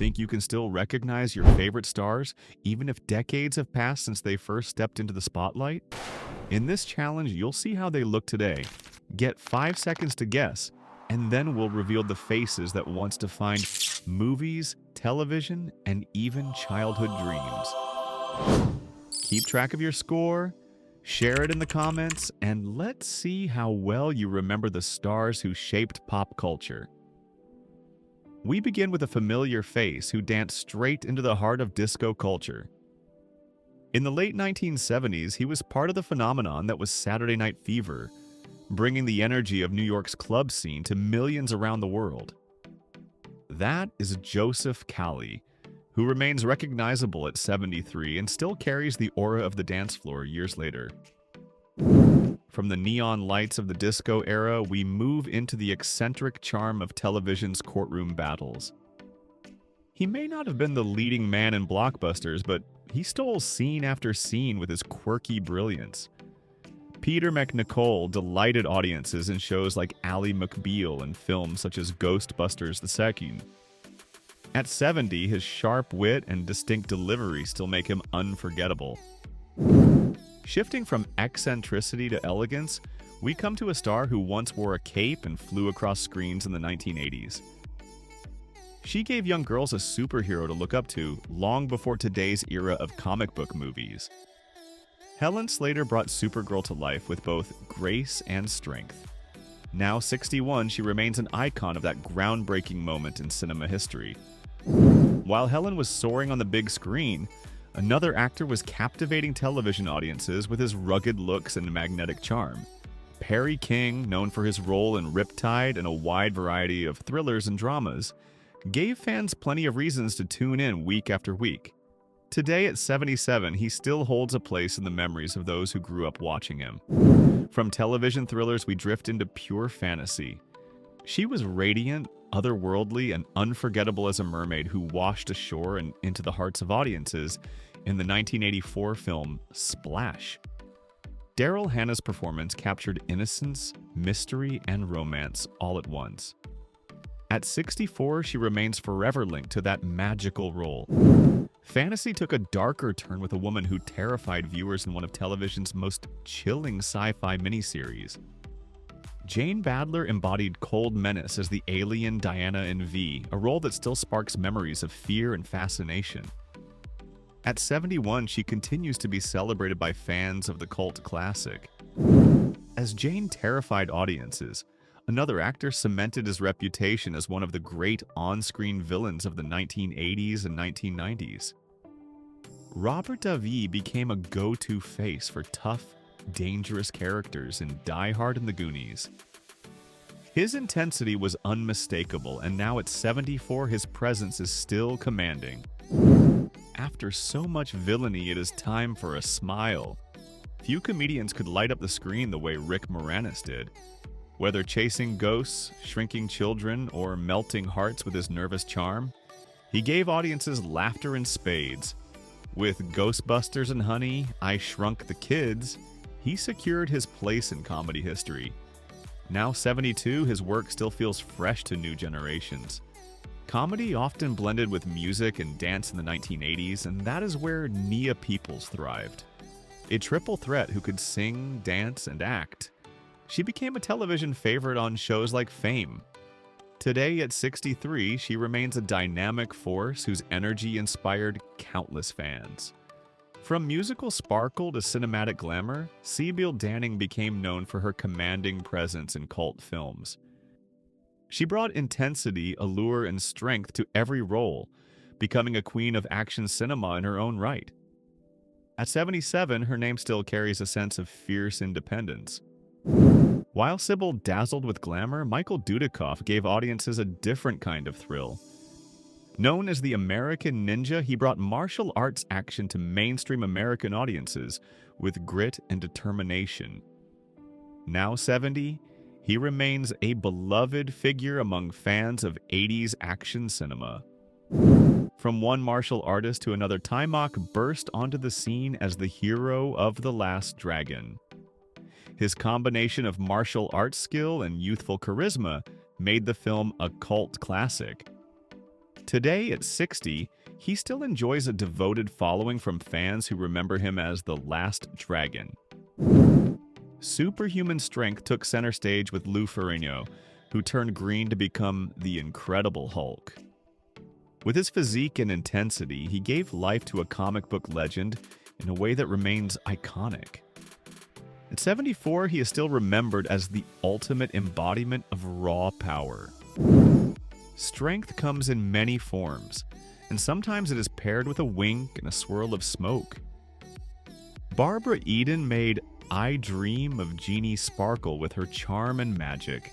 Think you can still recognize your favorite stars, even if decades have passed since they first stepped into the spotlight? In this challenge, you'll see how they look today. Get 5 seconds to guess, and then we'll reveal the faces that once defined movies, television, and even childhood dreams. Keep track of your score, share it in the comments, and let's see how well you remember the stars who shaped pop culture. We begin with a familiar face who danced straight into the heart of disco culture. In the late 1970s, he was part of the phenomenon that was Saturday Night Fever, bringing the energy of New York's club scene to millions around the world. That is Joseph Cali, who remains recognizable at 73 and still carries the aura of the dance floor years later. From the neon lights of the disco era, we move into the eccentric charm of television's courtroom battles. He may not have been the leading man in blockbusters, but he stole scene after scene with his quirky brilliance. Peter McNicol delighted audiences in shows like Ally McBeal and films such as Ghostbusters II. At 70, his sharp wit and distinct delivery still make him unforgettable. Shifting from eccentricity to elegance, we come to a star who once wore a cape and flew across screens in the 1980s. She gave young girls a superhero to look up to long before today's era of comic book movies. Helen Slater brought Supergirl to life with both grace and strength. Now 61, she remains an icon of that groundbreaking moment in cinema history. While Helen was soaring on the big screen, another actor was captivating television audiences with his rugged looks and magnetic charm. Perry King, known for his role in Riptide and a wide variety of thrillers and dramas, gave fans plenty of reasons to tune in week after week. Today at 77, he still holds a place in the memories of those who grew up watching him. From television thrillers, we drift into pure fantasy. She was radiant, otherworldly, and unforgettable as a mermaid who washed ashore and into the hearts of audiences in the 1984 film Splash. Daryl Hannah's performance captured innocence, mystery, and romance all at once. At 64, she remains forever linked to that magical role. Fantasy took a darker turn with a woman who terrified viewers in one of television's most chilling sci-fi miniseries. Jane Badler embodied cold menace as the alien Diana in V, a role that still sparks memories of fear and fascination. At 71, she continues to be celebrated by fans of the cult classic. As Jane terrified audiences, another actor cemented his reputation as one of the great on-screen villains of the 1980s and 1990s. Robert Davi became a go-to face for tough, dangerous characters in Die Hard and The Goonies. His intensity was unmistakable, and now at 74, his presence is still commanding. After so much villainy, it is time for a smile. Few comedians could light up the screen the way Rick Moranis did. Whether chasing ghosts, shrinking children, or melting hearts with his nervous charm, he gave audiences laughter in spades. With Ghostbusters and Honey, I Shrunk the Kids, he secured his place in comedy history. Now 72, his work still feels fresh to new generations. Comedy often blended with music and dance in the 1980s, and that is where Nia Peoples thrived. A triple threat who could sing, dance, and act. She became a television favorite on shows like Fame. Today, at 63, she remains a dynamic force whose energy inspired countless fans. From musical sparkle to cinematic glamour, Sybil Danning became known for her commanding presence in cult films. She brought intensity, allure, and strength to every role, becoming a queen of action cinema in her own right. At 77, her name still carries a sense of fierce independence. While Sybil dazzled with glamour, Michael Dudikoff gave audiences a different kind of thrill. Known as the American Ninja, he brought martial arts action to mainstream American audiences with grit and determination. Now 70, he remains a beloved figure among fans of 80s action cinema. From one martial artist to another, Taimak burst onto the scene as the hero of The Last Dragon. His combination of martial arts skill and youthful charisma made the film a cult classic. Today, at 60, he still enjoys a devoted following from fans who remember him as the Last Dragon. Superhuman strength took center stage with Lou Ferrigno, who turned green to become the Incredible Hulk. With his physique and intensity, he gave life to a comic book legend in a way that remains iconic. At 74, he is still remembered as the ultimate embodiment of raw power. Strength comes in many forms, and sometimes it is paired with a wink and a swirl of smoke. Barbara Eden made I Dream of Jeannie sparkle with her charm and magic.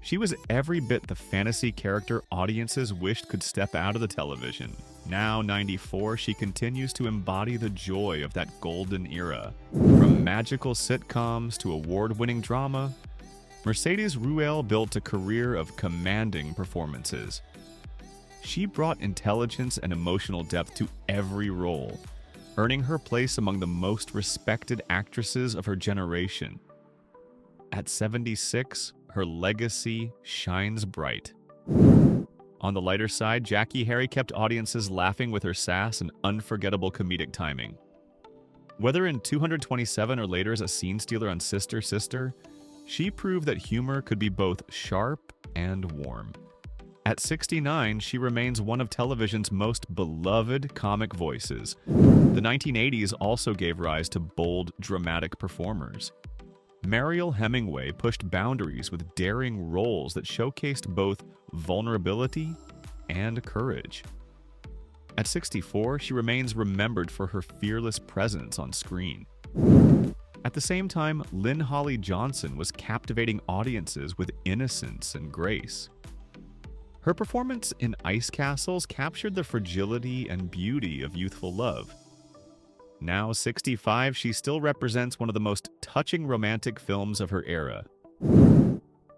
She was every bit the fantasy character audiences wished could step out of the television. Now 94, she continues to embody the joy of that golden era. From magical sitcoms to award-winning drama, Mercedes Ruehl built a career of commanding performances. She brought intelligence and emotional depth to every role, earning her place among the most respected actresses of her generation. At 76, her legacy shines bright. On the lighter side, Jackie Harry kept audiences laughing with her sass and unforgettable comedic timing. Whether in 227 or later as a scene stealer on Sister, Sister, she proved that humor could be both sharp and warm. At 69, she remains one of television's most beloved comic voices. The 1980s also gave rise to bold, dramatic performers. Mariel Hemingway pushed boundaries with daring roles that showcased both vulnerability and courage. At 64, she remains remembered for her fearless presence on screen. At the same time, Lynn Holly Johnson was captivating audiences with innocence and grace. Her performance in Ice Castles captured the fragility and beauty of youthful love. Now 65, she still represents one of the most touching romantic films of her era.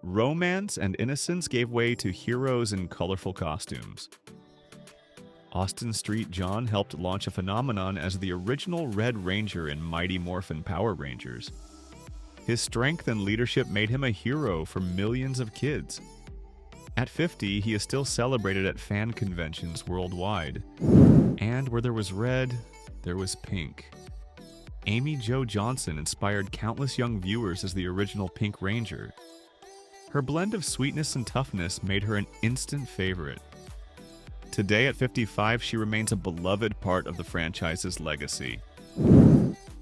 Romance and innocence gave way to heroes in colorful costumes. Austin Street John helped launch a phenomenon as the original Red Ranger in Mighty Morphin Power Rangers. His strength and leadership made him a hero for millions of kids. At 50, he is still celebrated at fan conventions worldwide. And where there was red, there was pink. Amy Jo Johnson inspired countless young viewers as the original Pink Ranger. Her blend of sweetness and toughness made her an instant favorite. Today at 55, she remains a beloved part of the franchise's legacy.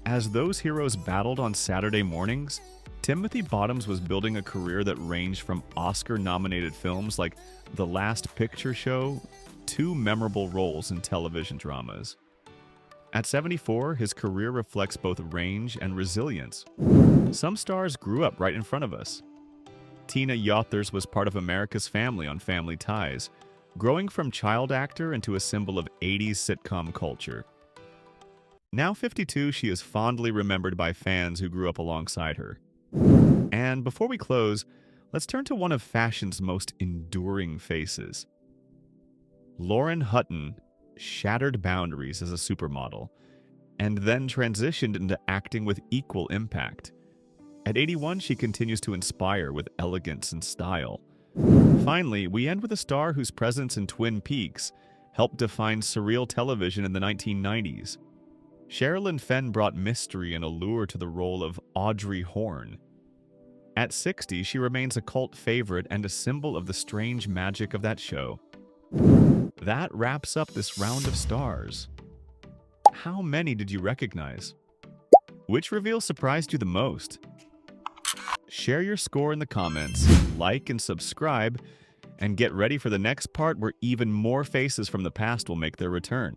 As those heroes battled on Saturday mornings, Timothy Bottoms was building a career that ranged from Oscar-nominated films like The Last Picture Show to memorable roles in television dramas. At 74, his career reflects both range and resilience. Some stars grew up right in front of us. Tina Yothers was part of America's family on Family Ties, growing from child actor into a symbol of 80s sitcom culture. Now 52, she is fondly remembered by fans who grew up alongside her. And before we close, let's turn to one of fashion's most enduring faces. Lauren Hutton shattered boundaries as a supermodel, and then transitioned into acting with equal impact. At 81, she continues to inspire with elegance and style. Finally, we end with a star whose presence in Twin Peaks helped define surreal television in the 1990s. Sherilyn Fenn brought mystery and allure to the role of Audrey Horne. At 60, she remains a cult favorite and a symbol of the strange magic of that show. That wraps up this round of stars. How many did you recognize? Which reveal surprised you the most? Share your score in the comments, like and subscribe, and get ready for the next part where even more faces from the past will make their return.